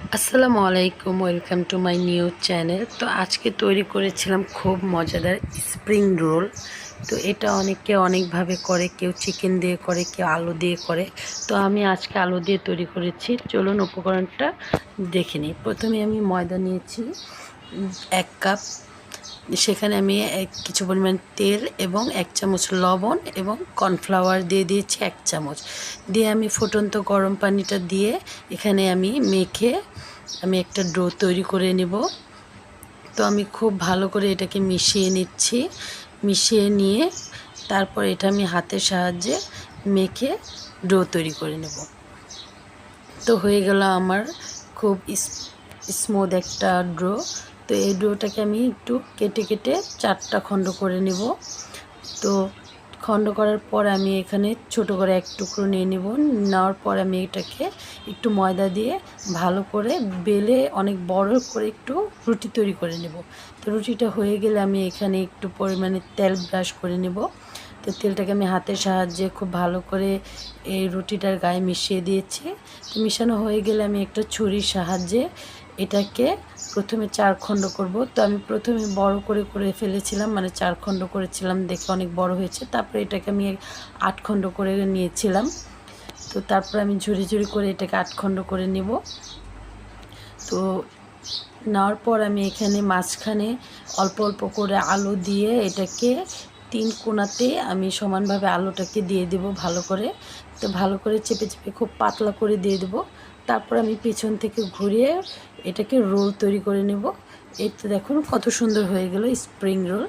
আসসালামু আলাইকুম, welcome to my new channel. তো আজকে তৈরি করেছিলাম খুব মজাদার স্প্রিং রোল। তো এটা অনেকে অনেকভাবে করে, কেউ চিকেন দিয়ে করে, কেউ আলু দিয়ে করে। তো আমি আজকে আলু দিয়ে তৈরি করেছি। চলুন উপকরণটা দেখে নিই। প্রথমে আমি ময়দা নিয়েছি 1 কাপ। সেখানে আমি কিছু পরিমাণ তেল এবং 1 চামচ লবণ এবং কর্নফ্লাওয়ার দিয়ে দিয়েছি 1 চামচ। দিয়ে আমি ফুটন্ত গরম পানিটা দিয়ে এখানে আমি মেখে আমি একটা ডো তৈরি করে নেব। তো আমি খুব ভালো করে এটাকে মিশিয়ে নিচ্ছি। মিশিয়ে নিয়ে তারপর এটা আমি হাতের সাহায্যে মেখে ডো তৈরি করে নেব। তো হয়ে গেল আমার খুব স্মুথ একটা ডো। তো এই ডোটাকে আমি একটু কেটে কেটে 4টা খণ্ড করে নেব। তো খণ্ড করার পর আমি এখানে ছোট করে 1 টুকরো নিয়ে নেব। নেওয়ার পর আমি এটাকে একটু ময়দা দিয়ে ভালো করে বেলে অনেক বড় করে একটু রুটি তৈরি করে নেব। তো রুটিটা হয়ে গেলে আমি এখানে একটু পরিমাণে তেল ব্রাশ করে নেব। তো তেলটাকে আমি হাতের সাহায্যে খুব ভালো করে এই রুটিটার গায়ে মিশিয়ে দিয়েছি। তো মিশানো হয়ে গেলে আমি একটা ছুরির সাহায্যে এটাকে প্রথমে 4 খণ্ড করব। তো আমি প্রথমে বড় করে ফেলেছিলাম, মানে 4 খণ্ড করেছিলাম, দেখে অনেক বড় হয়েছে। তারপরে এটাকে আমি 8 খণ্ড করে নিয়েছিলাম। তো তারপর আমি ঝুরি ঝুরি করে এটাকে 8 খণ্ড করে নেব। তো নেওয়ার পর আমি এখানে মাঝখানে অল্প অল্প করে আলু দিয়ে এটাকে 3 কোণাতে আমি সমানভাবে আলুটাকে দিয়ে দেব ভালো করে। তো ভালো করে চেপে চেপে খুব পাতলা করে দিয়ে দেব। তারপর আমি পিছন থেকে ঘুরিয়ে এটাকে রোল তৈরি করে নেব। এই তো দেখুন কত সুন্দর হয়ে গেল স্প্রিং রোল।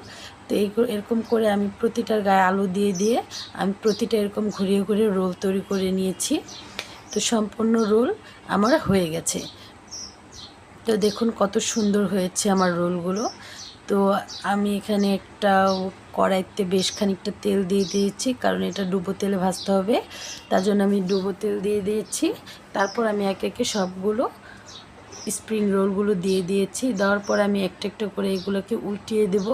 তো এরকম করে আমি প্রতিটার গায়ে আলু দিয়ে দিয়ে আমি প্রতিটা এরকম ঘুরিয়ে ঘুরিয়ে রোল তৈরি করে নিয়েছি। তো সম্পূর্ণ রোল আমার হয়ে গেছে। তো দেখুন কত সুন্দর হয়েছে আমার রোলগুলো। তো আমি এখানে একটা কড়াইতে বেশ খানিকটা তেল দিয়ে দিয়েছি, কারণ এটা ডুবো তেলে ভাজতে হবে। তার জন্য আমি ডুবো তেল দিয়ে দিয়েছি। তারপর আমি একে একে সবগুলো স্প্রিং রোলগুলো দিয়ে দিয়েছি। দেওয়ার পর আমি একটা একটা করে এগুলোকে উল্টিয়ে দেব।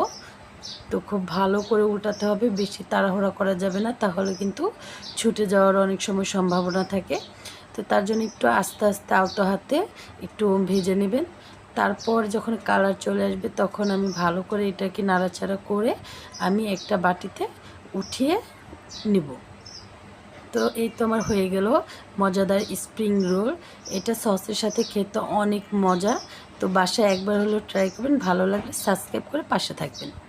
তো খুব ভালো করে উল্টাতে হবে, বেশি তাড়াহুড়া করা যাবে না, তাহলে কিন্তু ছুটে যাওয়ার অনেক সময় সম্ভাবনা থাকে। তো তার জন্য একটু আস্তে আস্তে আলতো হাতে একটু ভেজে নেবেন। তারপর যখন কালার চলে আসবে তখন আমি ভালো করে এটাকে নাড়াচাড়া করে আমি একটা বাটিতে উঠিয়ে নিব। তো এই তো আমার হয়ে গেল মজাদার স্প্রিং রোল। এটা সসের সাথে খেতে অনেক মজা। তো বাসায় একবার হলেও ট্রাই করবেন, ভালো লাগলে সাবস্ক্রাইব করে পাশে থাকবেন।